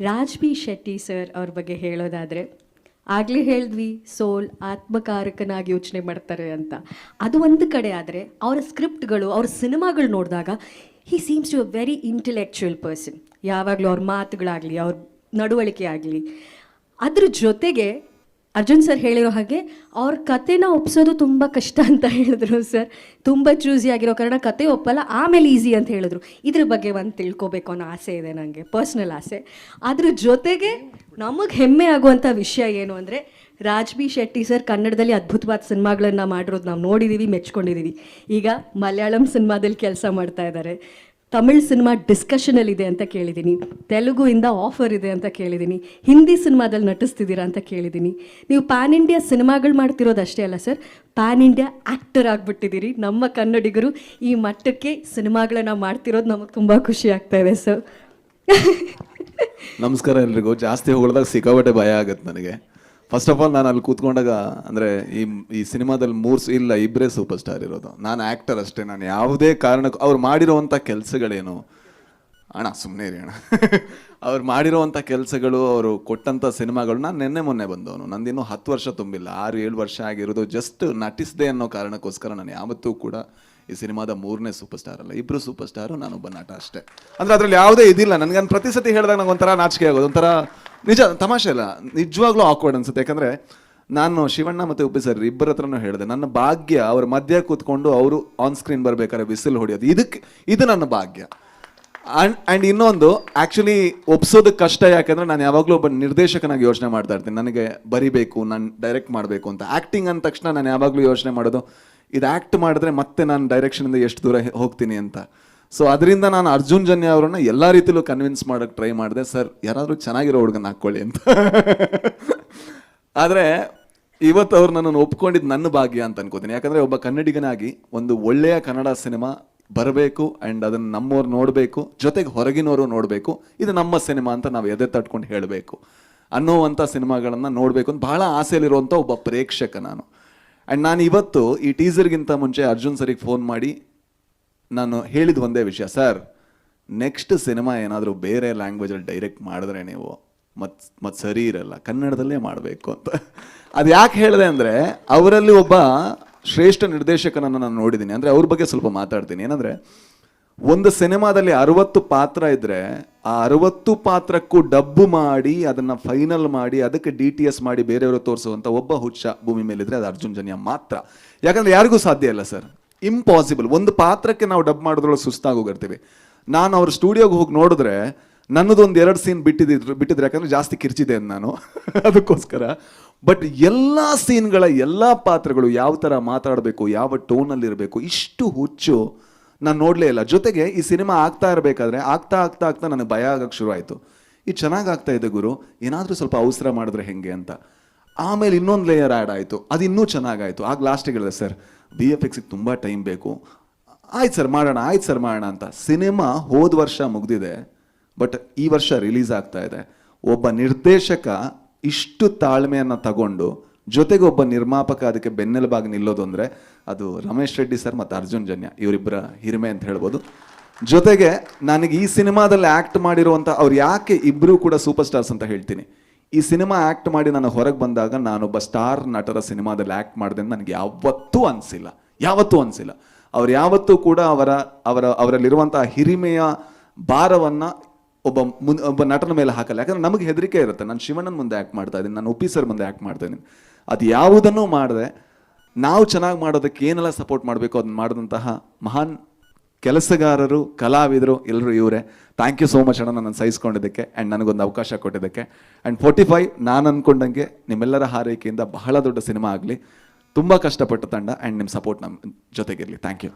Raj B Shetty sir ಅವ್ರ ಬಗ್ಗೆ ಹೇಳೋದಾದರೆ, ಆಗಲೇ ಹೇಳಿದ್ವಿ ಸೋಲ್ ಆತ್ಮಕಾರಕನಾಗಿ ಯೋಚನೆ ಮಾಡ್ತಾರೆ ಅಂತ. ಅದು ಒಂದು ಕಡೆ ಆದರೆ ಅವರ ಸ್ಕ್ರಿಪ್ಟ್ಗಳು, ಅವ್ರ ಸಿನಿಮಾಗಳು ನೋಡಿದಾಗ he seems to a very intellectual person. ಯಾವಾಗಲೂ ಅವ್ರ ಮಾತುಗಳಾಗಲಿ, ಅವ್ರ ನಡವಳಿಕೆ ಆಗಲಿ. ಅದ್ರ ಜೊತೆಗೆ ಅರ್ಜುನ್ ಸರ್ ಹೇಳಿರೋ ಹಾಗೆ ಅವ್ರ ಕತೆನ ಒಪ್ಸೋದು ತುಂಬ ಕಷ್ಟ ಅಂತ ಹೇಳಿದ್ರು ಸರ್. ತುಂಬ ಚೂಸಿ ಆಗಿರೋ ಕಾರಣ ಕತೆ ಒಪ್ಪಲ್ಲ, ಆಮೇಲೆ ಈಸಿ ಅಂತ ಹೇಳಿದ್ರು. ಇದ್ರ ಬಗ್ಗೆ ಒಂದು ತಿಳ್ಕೊಬೇಕು ಅನ್ನೋ ಆಸೆ ಇದೆ ನನಗೆ, ಪರ್ಸ್ನಲ್ ಆಸೆ. ಅದ್ರ ಜೊತೆಗೆ ನಮಗೆ ಹೆಮ್ಮೆ ಆಗುವಂಥ ವಿಷಯ ಏನು ಅಂದರೆ, ರಾಜ್ ಬಿ ಶೆಟ್ಟಿ ಸರ್ ಕನ್ನಡದಲ್ಲಿ ಅದ್ಭುತವಾದ ಸಿನಿಮಾಗಳನ್ನು ಮಾಡಿರೋದು ನಾವು ನೋಡಿದ್ದೀವಿ, ಮೆಚ್ಕೊಂಡಿದ್ದೀವಿ. ಈಗ ಮಲಯಾಳಂ ಸಿನಿಮಾದಲ್ಲಿ ಕೆಲಸ ಮಾಡ್ತಾ ಇದ್ದಾರೆ, ತಮಿಳ್ ಸಿನಿಮಾ ಡಿಸ್ಕಷನಲ್ಲಿದೆ ಅಂತ ಕೇಳಿದ್ದೀನಿ, ತೆಲುಗುಯಿಂದ ಆಫರ್ ಇದೆ ಅಂತ ಕೇಳಿದ್ದೀನಿ, ಹಿಂದಿ ಸಿನಿಮಾದಲ್ಲಿ ನಟಿಸ್ತಿದ್ದೀರಾ ಅಂತ ಕೇಳಿದ್ದೀನಿ. ನೀವು ಪ್ಯಾನ್ ಇಂಡಿಯಾ ಸಿನಿಮಾಗಳು ಮಾಡ್ತಿರೋದು ಅಷ್ಟೇ ಅಲ್ಲ ಸರ್, ಪ್ಯಾನ್ ಇಂಡಿಯಾ ಆ್ಯಕ್ಟರ್ ಆಗಿಬಿಟ್ಟಿದ್ದೀರಿ. ನಮ್ಮ ಕನ್ನಡಿಗರು ಈ ಮಟ್ಟಕ್ಕೆ ಸಿನಿಮಾಗಳನ್ನ ಮಾಡ್ತಿರೋದು ನಮಗೆ ತುಂಬ ಖುಷಿ ಆಗ್ತಾ ಇದೆ ಸರ್. ನಮಸ್ಕಾರ ಎಲ್ರಿಗೂ. ಜಾಸ್ತಿ ಹೊಗಳಿದಾಗ ಸಿಕ್ಕಾಪಟ್ಟೆ ಭಯ ಆಗುತ್ತೆ ನನಗೆ. ಫಸ್ಟ್ ಆಫ್ ಆಲ್ ನಾನು ಅಲ್ಲಿ ಕೂತ್ಕೊಂಡಾಗ ಅಂದರೆ ಈ ಸಿನಿಮಾದಲ್ಲಿ ಇಬ್ಬರೇ ಸೂಪರ್ ಸ್ಟಾರ್ ಇರೋದು. ನಾನು ಆ್ಯಕ್ಟರ್ ಅಷ್ಟೇ. ನಾನು ಯಾವುದೇ ಕಾರಣಕ್ಕೂ ಅವ್ರು ಮಾಡಿರೋವಂಥ ಕೆಲಸಗಳೇನು ಅಣ್ಣ ಸುಮ್ಮನೆ ಇರಿ ಅಣ್ಣ ಅವ್ರು ಮಾಡಿರೋವಂಥ ಕೆಲಸಗಳು, ಅವರು ಕೊಟ್ಟಂಥ ಸಿನಿಮಾಗಳು, ನಾನು ನೆನ್ನೆ ಮೊನ್ನೆ ಬಂದವನು. ನಂದಿನ್ನೂ 10 ವರ್ಷ ತುಂಬಿಲ್ಲ, 6-7 ವರ್ಷ ಆಗಿರೋದು. ಜಸ್ಟ್ ನಟಿಸಿದೆ ಅನ್ನೋ ಕಾರಣಕ್ಕೋಸ್ಕರ ನಾನು ಯಾವತ್ತೂ ಕೂಡ ಈ ಸಿನಿಮಾದ 3ನೇ ಸೂಪರ್ ಸ್ಟಾರ್ ಅಲ್ಲ, ಇಬ್ಬರು ಸೂಪರ್ ಸ್ಟಾರು, ನಾನೊಬ್ಬ ನಟ ಅಷ್ಟೇ. ಅಂದರೆ ಅದರಲ್ಲಿ ಯಾವುದೇ ಇದಿಲ್ಲ. ನನಗೆ ಪ್ರತಿ ಸತಿ ಹೇಳಿದಾಗ ನಂಗೆ ಒಂಥರ ನಾಚಿಕೆ ಆಗೋದು, ಒಂಥರ ನಿಜ ತಮಾಷೆ ಇಲ್ಲ, ನಿಜವಾಗ್ಲೂ ಆಕ್ವರ್ಡ್ ಅನ್ಸುತ್ತೆ. ಯಾಕಂದರೆ ನಾನು ಶಿವಣ್ಣ ಮತ್ತು ಉಪ್ಪಿ ಸರ್ ಇಬ್ಬರ ಹತ್ರನೂ ಹೇಳಿದೆ, ನನ್ನ ಭಾಗ್ಯ ಅವ್ರ ಮಧ್ಯ ಕೂತ್ಕೊಂಡು ಅವರು ಆನ್ ಸ್ಕ್ರೀನ್ ಬರಬೇಕಾದ್ರೆ ವಿಸಿಲ್ ಹೊಡೆಯೋದು, ಇದು ನನ್ನ ಭಾಗ್ಯ. ಆ್ಯಂಡ್ ಇನ್ನೊಂದು ಆ್ಯಕ್ಚುಲಿ ಒಪ್ಸೋದಕ್ಕೆ ಕಷ್ಟ. ಯಾಕಂದರೆ ನಾನು ಯಾವಾಗಲೂ ಒಬ್ಬ ನಿರ್ದೇಶಕನಾಗಿ ಯೋಚನೆ ಮಾಡ್ತಾ ಇರ್ತೀನಿ, ನನಗೆ ಬರಿಬೇಕು, ನಾನು ಡೈರೆಕ್ಟ್ ಮಾಡಬೇಕು ಅಂತ. ಆ್ಯಕ್ಟಿಂಗ್ ಅಂದ ತಕ್ಷಣ ನಾನು ಯಾವಾಗಲೂ ಯೋಚನೆ ಮಾಡೋದು, ಇದು ಆ್ಯಕ್ಟ್ ಮಾಡಿದ್ರೆ ಮತ್ತೆ ನಾನು ಡೈರೆಕ್ಷನಿಂದ ಎಷ್ಟು ದೂರ ಹೋಗ್ತೀನಿ ಅಂತ. ಸೊ ಅದರಿಂದ ನಾನು ಅರ್ಜುನ್ ಜನ್ಯ ಅವರನ್ನ ಎಲ್ಲ ರೀತಿಯಲ್ಲೂ ಕನ್ವಿನ್ಸ್ ಮಾಡೋಕ್ಕೆ ಟ್ರೈ ಮಾಡಿದೆ. ಸರ್ ಯಾರಾದರೂ ಚೆನ್ನಾಗಿರೋ ಹುಡುಗನ ಹಾಕ್ಕೊಳ್ಳಿ ಅಂತ. ಆದರೆ ಇವತ್ತು ಅವ್ರು ನನ್ನನ್ನು ಒಪ್ಕೊಂಡಿದ್ದು ನನ್ನ ಭಾಗ್ಯ ಅಂತ ಅನ್ಕೋತೀನಿ. ಯಾಕಂದರೆ ಒಬ್ಬ ಕನ್ನಡಿಗನಾಗಿ ಒಂದು ಒಳ್ಳೆಯ ಕನ್ನಡ ಸಿನಿಮಾ ಬರಬೇಕು, ಆ್ಯಂಡ್ ಅದನ್ನು ನಮ್ಮವ್ರು ನೋಡಬೇಕು, ಜೊತೆಗೆ ಹೊರಗಿನವರು ನೋಡಬೇಕು, ಇದು ನಮ್ಮ ಸಿನಿಮಾ ಅಂತ ನಾವು ಎದೆ ತಟ್ಕೊಂಡು ಹೇಳಬೇಕು ಅನ್ನೋವಂಥ ಸಿನಿಮಾಗಳನ್ನು ನೋಡಬೇಕು ಅಂತ ಭಾಳ ಆಸೆಯಲ್ಲಿರುವಂಥ ಒಬ್ಬ ಪ್ರೇಕ್ಷಕ ನಾನು. ಆ್ಯಂಡ್ ನಾನು ಇವತ್ತು ಈ ಟೀಸರ್ಗಿಂತ ಮುಂಚೆ ಅರ್ಜುನ್ ಸರಿಗೆ ಫೋನ್ ಮಾಡಿ ನಾನು ಹೇಳಿದ ಒಂದೇ ವಿಷಯ, ಸರ್ ನೆಕ್ಸ್ಟ್ ಸಿನಿಮಾ ಏನಾದರೂ ಬೇರೆ ಲ್ಯಾಂಗ್ವೇಜಲ್ಲಿ ಡೈರೆಕ್ಟ್ ಮಾಡಿದ್ರೆ ನೀವು ಮತ್ತೆ ಸರಿ ಇರಲ್ಲ, ಕನ್ನಡದಲ್ಲೇ ಮಾಡಬೇಕು ಅಂತ. ಅದು ಯಾಕೆ ಹೇಳಿದೆ ಅಂದರೆ, ಅವರಲ್ಲಿ ಒಬ್ಬ ಶ್ರೇಷ್ಠ ನಿರ್ದೇಶಕನನ್ನು ನಾನು ನೋಡಿದ್ದೀನಿ. ಅಂದರೆ ಅವ್ರ ಬಗ್ಗೆ ಸ್ವಲ್ಪ ಮಾತಾಡ್ತೀನಿ. ಏನಂದರೆ, ಒಂದು ಸಿನಿಮಾದಲ್ಲಿ 60 ಪಾತ್ರ ಇದ್ದರೆ ಆ 60 ಪಾತ್ರಕ್ಕೂ ಡಬ್ಬು ಮಾಡಿ ಅದನ್ನು ಫೈನಲ್ ಮಾಡಿ ಅದಕ್ಕೆ DTS ಮಾಡಿ ಬೇರೆಯವರು ತೋರಿಸುವಂಥ ಒಬ್ಬ ಹುಚ್ಚ ಭೂಮಿ ಮೇಲಿದ್ರೆ ಅದು ಅರ್ಜುನ್ ಜನ್ಯ ಮಾತ್ರ. ಯಾಕಂದರೆ ಯಾರಿಗೂ ಸಾಧ್ಯ ಇಲ್ಲ ಸರ್, ಇಂಪಾಸಿಬಲ್. ಒಂದು ಪಾತ್ರಕ್ಕೆ ನಾವು ಡಬ್ ಮಾಡೋದ್ರೊಳಗೆ ಸುಸ್ತಾಗೋಗಿರ್ತೀವಿ. ನಾನು ಅವ್ರ ಸ್ಟುಡಿಯೋಗೆ ಹೋಗಿ ನೋಡಿದ್ರೆ ನನ್ನದೊಂದು 2 ಸೀನ್ ಬಿಟ್ಟಿದ್ರೆ ಯಾಕಂದರೆ ಜಾಸ್ತಿ ಕಿರ್ಚಿದೆ ನಾನು ಅದಕ್ಕೋಸ್ಕರ. ಬಟ್ ಎಲ್ಲ ಸೀನ್ಗಳ ಎಲ್ಲ ಪಾತ್ರಗಳು ಯಾವ ಥರ ಮಾತಾಡಬೇಕು, ಯಾವ ಟೋನಲ್ಲಿರಬೇಕು, ಇಷ್ಟು ಹುಚ್ಚು ನಾನು ನೋಡಲೇ ಇಲ್ಲ. ಜೊತೆಗೆ ಈ ಸಿನಿಮಾ ಆಗ್ತಾ ಇರಬೇಕಾದ್ರೆ ಆಗ್ತಾ ನನಗೆ ಭಯ ಆಗಕ್ಕೆ ಶುರು ಆಯಿತು. ಇದು ಚೆನ್ನಾಗಿ ಆಗ್ತಾ ಇದೆ ಗುರು, ಏನಾದರೂ ಸ್ವಲ್ಪ ಅವಸರ ಮಾಡಿದ್ರೆ ಹೆಂಗೆ ಅಂತ. ಆಮೇಲೆ ಇನ್ನೊಂದು ಲೇಯರ್ ಆ್ಯಡ್ ಆಯಿತು, ಅದು ಇನ್ನೂ ಚೆನ್ನಾಗಾಯಿತು. ಆಗ ಲಾಸ್ಟಿಗೆ ಹೇಳಿದೆ, ಸರ್ VFXಗೆ ತುಂಬ ಟೈಮ್ ಬೇಕು, ಆಯ್ತು ಸರ್ ಮಾಡೋಣ ಅಂತ. ಸಿನಿಮಾ ಹೋದ ವರ್ಷ ಮುಗ್ದಿದೆ, ಬಟ್ ಈ ವರ್ಷ ರಿಲೀಸ್ ಆಗ್ತಾ ಇದೆ. ಒಬ್ಬ ನಿರ್ದೇಶಕ ಇಷ್ಟು ತಾಳ್ಮೆಯನ್ನು ತಗೊಂಡು ಜೊತೆಗೆ ಒಬ್ಬ ನಿರ್ಮಾಪಕ ಅದಕ್ಕೆ ಬೆನ್ನೆಲುಬಾಗಿ ನಿಲ್ಲೋದು ಅಂದರೆ ಅದು ರಮೇಶ್ ರೆಡ್ಡಿ ಸರ್ ಮತ್ತು ಅರ್ಜುನ್ ಜನ್ಯ ಇವರಿಬ್ಬರ ಹಿರಿಮೆ ಅಂತ ಹೇಳ್ಬೋದು. ಜೊತೆಗೆ ನನಗೆ ಈ ಸಿನಿಮಾದಲ್ಲಿ ಆ್ಯಕ್ಟ್ ಮಾಡಿರುವಂಥ ಅವ್ರು ಯಾಕೆ ಇಬ್ಬರೂ ಕೂಡ ಸೂಪರ್ ಸ್ಟಾರ್ಸ್ ಅಂತ ಹೇಳ್ತೀನಿ, ಈ ಸಿನಿಮಾ ಆ್ಯಕ್ಟ್ ಮಾಡಿ ನಾನು ಹೊರಗೆ ಬಂದಾಗ ನಾನೊಬ್ಬ ಸ್ಟಾರ್ ನಟರ ಸಿನಿಮಾದಲ್ಲಿ ಆ್ಯಕ್ಟ್ ಮಾಡಿದೆ ಅಂತ ನನಗೆ ಯಾವತ್ತೂ ಅನಿಸಿಲ್ಲ. ಅವ್ರು ಯಾವತ್ತೂ ಕೂಡ ಅವರಲ್ಲಿರುವಂಥ ಹಿರಿಮೆಯ ಭಾರವನ್ನು ಒಬ್ಬ ನಟನ ಮೇಲೆ ಹಾಕಲ್ಲ. ಯಾಕಂದರೆ ನಮಗೆ ಹೆದರಿಕೆ ಇರುತ್ತೆ. ನಾನು ಶಿವಣ್ಣನ ಮುಂದೆ ಆ್ಯಕ್ಟ್ ಮಾಡ್ತಾ ಇದ್ದೀನಿ, ನಾನು ಉಪ್ಪಿ ಸರ್ ಮುಂದೆ ಆ್ಯಕ್ಟ್ ಮಾಡ್ತಾ ಇದ್ದೀನಿ. ಅದು ಯಾವುದನ್ನೂ ಮಾಡದೆ ನಾವು ಚೆನ್ನಾಗಿ ಮಾಡೋದಕ್ಕೆ ಏನೆಲ್ಲ ಸಪೋರ್ಟ್ ಮಾಡಬೇಕು ಅದನ್ನು ಮಾಡಿದಂತಹ ಮಹಾನ್ ಕೆಲಸಗಾರರು, ಕಲಾವಿದರು ಎಲ್ಲರೂ ಇವರೇ. ಥ್ಯಾಂಕ್ ಯು ಸೋ ಮಚ್ ಅಣ್ಣ, ನನ್ನನ್ನು ಸಹಿಸ್ಕೊಂಡಿದ್ದಕ್ಕೆ ಆ್ಯಂಡ್ ನನಗೊಂದು ಅವಕಾಶ ಕೊಟ್ಟಿದ್ದಕ್ಕೆ. ಆ್ಯಂಡ್ 45 ನಾನು ಅಂದ್ಕೊಂಡಂಗೆ ನಿಮ್ಮೆಲ್ಲರ ಹಾರೈಕೆಯಿಂದ ಬಹಳ ದೊಡ್ಡ ಸಿನಿಮಾ ಆಗಲಿ. ತುಂಬ ಕಷ್ಟಪಟ್ಟ ತಂಡ ಆ್ಯಂಡ್ ನಿಮ್ಮ ಸಪೋರ್ಟ್ ನಮ್ಮ ಜೊತೆಗಿರಲಿ. Thank you.